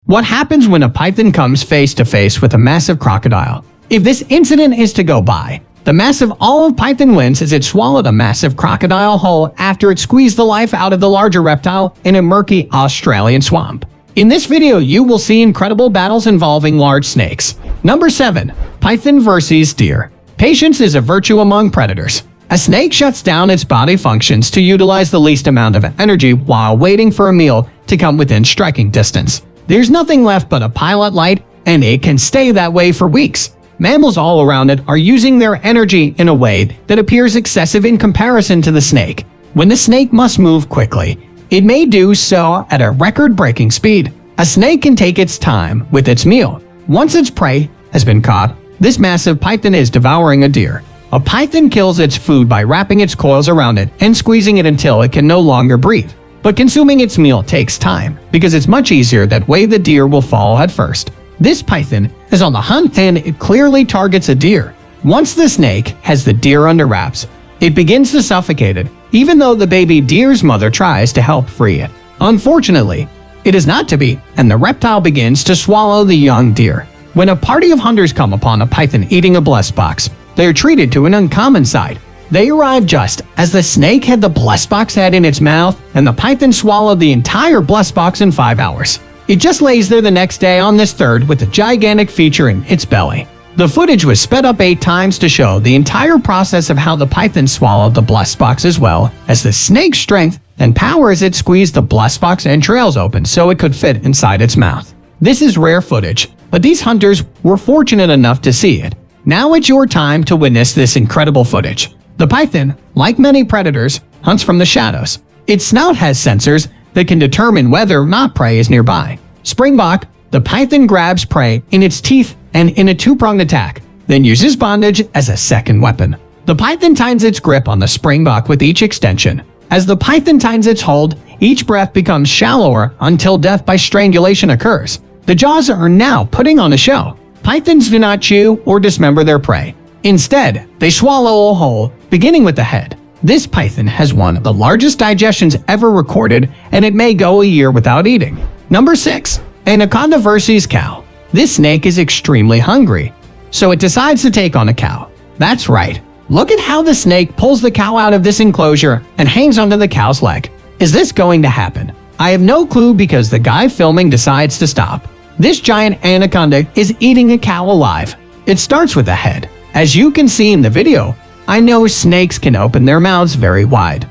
What happens when a python comes face to face with a massive crocodile? If this incident is to go by, the massive olive python wins as it swallowed a massive crocodile whole after it squeezed the life out of the larger reptile in a murky Australian swamp. In this video, you will see incredible battles involving large snakes. Number 7. Python vs. Deer. Patience is a virtue among predators. A snake shuts down its body functions to utilize the least amount of energy while waiting for a meal to come within striking distance. There's nothing left but a pilot light, and it can stay that way for weeks. Mammals all around it are using their energy in a way that appears excessive in comparison to the snake. When the snake must move quickly, it may do so at a record-breaking speed. A snake can take its time with its meal. Once its prey has been caught, this massive python is devouring a deer. A python kills its food by wrapping its coils around it and squeezing it until it can no longer breathe. But consuming its meal takes time, because it's much easier that way the deer will fall at first. This python is on the hunt and it clearly targets a deer. Once the snake has the deer under wraps, it begins to suffocate it, even though the baby deer's mother tries to help free it. Unfortunately, it is not to be, and the reptile begins to swallow the young deer. When a party of hunters come upon a python eating a blessed box, they are treated to an uncommon sight. They arrived just as the snake had the blessed box head in its mouth, and the python swallowed the entire blessed box in 5 hours. It just lays there the next day on this third with a gigantic feature in its belly. The footage was sped up 8 times to show the entire process of how the python swallowed the blessed box, as well as the snake's strength and power as it squeezed the blessed box entrails open so it could fit inside its mouth. This is rare footage, but these hunters were fortunate enough to see it. Now it's your time to witness this incredible footage. The python, like many predators, hunts from the shadows. Its snout has sensors that can determine whether or not prey is nearby. Springbok, the python grabs prey in its teeth and in a two-pronged attack, then uses bondage as a second weapon. The python tightens its grip on the springbok with each extension. As the python tightens its hold, each breath becomes shallower until death by strangulation occurs. The jaws are now putting on a show. Pythons do not chew or dismember their prey. Instead, they swallow a whole, beginning with the head. This python has one of the largest digestions ever recorded, and it may go a year without eating. Number 6. Anaconda vs. Cow. This snake is extremely hungry, so it decides to take on a cow. That's right. Look at how the snake pulls the cow out of this enclosure and hangs onto the cow's leg. Is this going to happen? I have no clue because the guy filming decides to stop. This giant anaconda is eating a cow alive. It starts with the head. As you can see in the video, I know snakes can open their mouths very wide,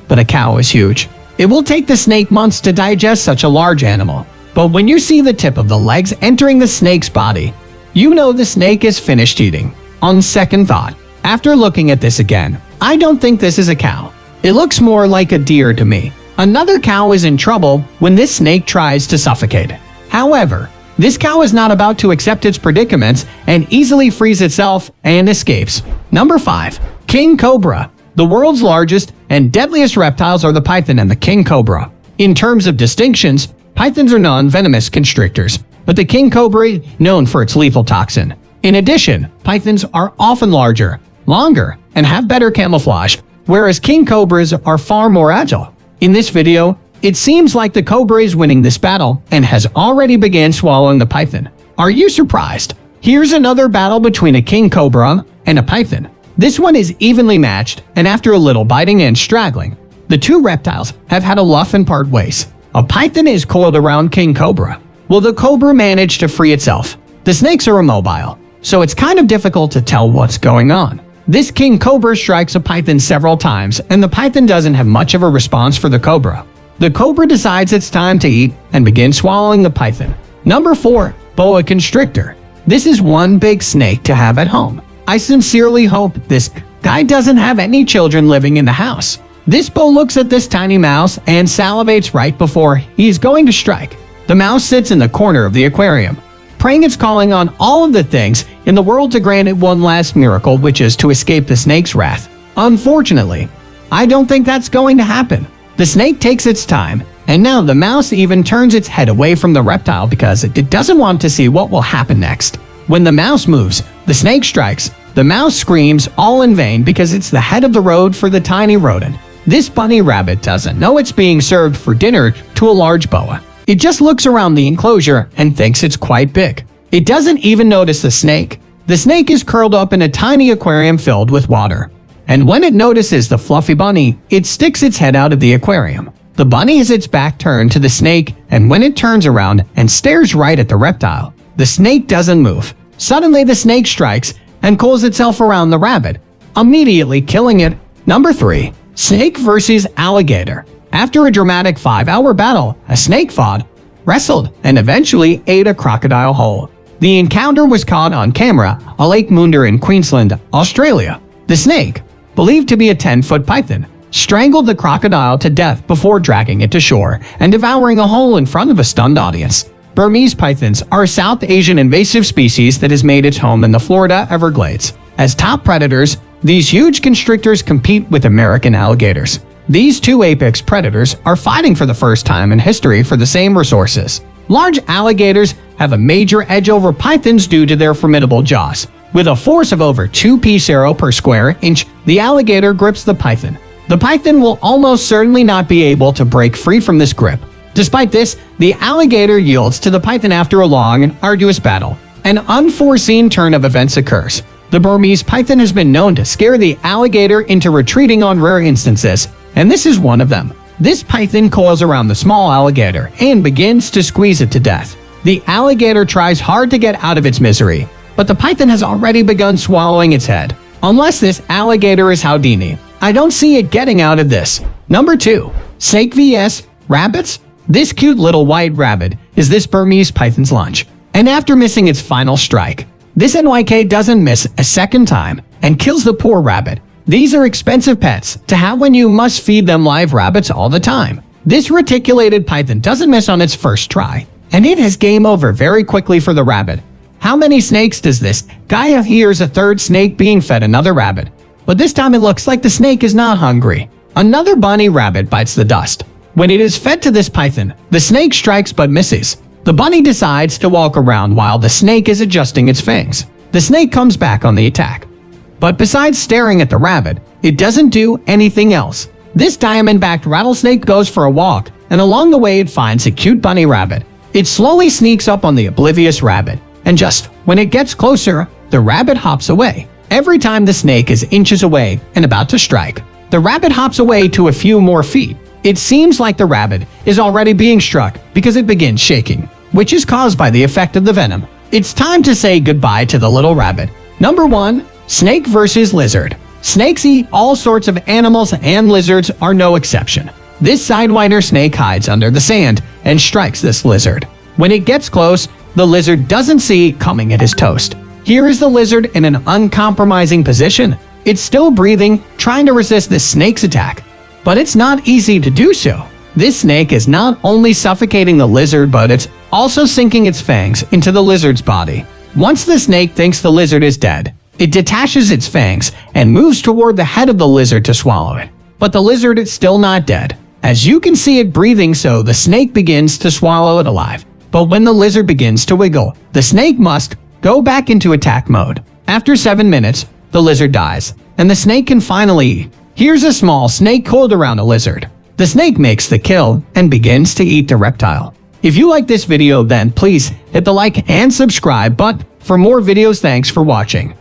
but a cow is huge. It will take the snake months to digest such a large animal. But when you see the tip of the legs entering the snake's body, you know the snake is finished eating. On second thought, after looking at this again, I don't think this is a cow. It looks more like a deer to me. Another cow is in trouble when this snake tries to suffocate it. However, this cow is not about to accept its predicaments and easily frees itself and escapes. Number 5. King Cobra. The world's largest and deadliest reptiles are the python and the king cobra. In terms of distinctions, pythons are non-venomous constrictors, but the king cobra is known for its lethal toxin. In addition, pythons are often larger, longer, and have better camouflage, whereas king cobras are far more agile. In this video, it seems like the cobra is winning this battle and has already begun swallowing the python. Are you surprised? Here's another battle between a king cobra and a python. This one is evenly matched, and after a little biting and straggling, the two reptiles have had a luff and part ways. A python is coiled around king cobra. Will the cobra manage to free itself? The snakes are immobile, so it's kind of difficult to tell what's going on. This king cobra strikes a python several times, and the python doesn't have much of a response for the cobra. The cobra decides it's time to eat and begins swallowing the python. Number 4. Boa constrictor. This is one big snake to have at home. I sincerely hope this guy doesn't have any children living in the house. This boa looks at this tiny mouse and salivates right before he's going to strike. The mouse sits in the corner of the aquarium, praying it's calling on all of the things in the world to grant it one last miracle, which is to escape the snake's wrath. Unfortunately, I don't think that's going to happen. The snake takes its time, and now the mouse even turns its head away from the reptile because it doesn't want to see what will happen next. When the mouse moves, the snake strikes. The mouse screams all in vain because it's the head of the road for the tiny rodent. This bunny rabbit doesn't know it's being served for dinner to a large boa. It just looks around the enclosure and thinks it's quite big. It doesn't even notice the snake. The snake is curled up in a tiny aquarium filled with water. And when it notices the fluffy bunny, it sticks its head out of the aquarium. The bunny has its back turned to the snake, and when it turns around and stares right at the reptile, the snake doesn't move. Suddenly the snake strikes and coils itself around the rabbit, immediately killing it. Number 3. Snake versus alligator. After a dramatic 5-hour battle, a snake fought, wrestled, and eventually ate a crocodile whole. The encounter was caught on camera at Lake Moonder in Queensland, Australia. The snake, believed to be a 10-foot python, strangled the crocodile to death before dragging it to shore and devouring a whole in front of a stunned audience. Burmese pythons are a South Asian invasive species that has made its home in the Florida Everglades. As top predators, these huge constrictors compete with American alligators. These two apex predators are fighting for the first time in history for the same resources. Large alligators have a major edge over pythons due to their formidable jaws. With a force of over 2 psi per square inch, the alligator grips the python. The python will almost certainly not be able to break free from this grip. Despite this, the alligator yields to the python after a long and arduous battle. An unforeseen turn of events occurs. The Burmese python has been known to scare the alligator into retreating on rare instances, and this is one of them. This python coils around the small alligator and begins to squeeze it to death. The alligator tries hard to get out of its misery, but the python has already begun swallowing its head. Unless this alligator is Houdini, I don't see it getting out of this. Number 2. Snake vs. rabbits. This cute little white rabbit is this Burmese python's lunch. And after missing its final strike, this NYK doesn't miss a second time and kills the poor rabbit. These are expensive pets to have when you must feed them live rabbits all the time. This reticulated python doesn't miss on its first try, and it has game over very quickly for the rabbit. How many snakes does this guy have? Here's a third snake being fed another rabbit, but this time it looks like the snake is not hungry. Another bunny rabbit bites the dust. When it is fed to this python, the snake strikes but misses. The bunny decides to walk around while the snake is adjusting its fangs. The snake comes back on the attack. But besides staring at the rabbit, it doesn't do anything else. This diamond-backed rattlesnake goes for a walk, and along the way it finds a cute bunny rabbit. It slowly sneaks up on the oblivious rabbit, and just when it gets closer, the rabbit hops away. Every time the snake is inches away and about to strike, the rabbit hops away to a few more feet. It seems like the rabbit is already being struck because it begins shaking, which is caused by the effect of the venom. It's time to say goodbye to the little rabbit. Number 1. Snake versus lizard. Snakes eat all sorts of animals and lizards are no exception. This sidewinder snake hides under the sand and strikes this lizard. When it gets close, the lizard doesn't see it coming at his toast. Here is the lizard in an uncompromising position. It's still breathing, trying to resist this snake's attack. But it's not easy to do so. This snake is not only suffocating the lizard, but it's also sinking its fangs into the lizard's body. Once the snake thinks the lizard is dead, it detaches its fangs and moves toward the head of the lizard to swallow it. But the lizard is still not dead. As you can see it breathing, so the snake begins to swallow it alive. But when the lizard begins to wiggle, the snake must go back into attack mode. After 7 minutes, the lizard dies, and the snake can finally eat. Here's a small snake coiled around a lizard. The snake makes the kill and begins to eat the reptile. If you like this video, then please hit the like and subscribe button for more videos. Thanks for watching.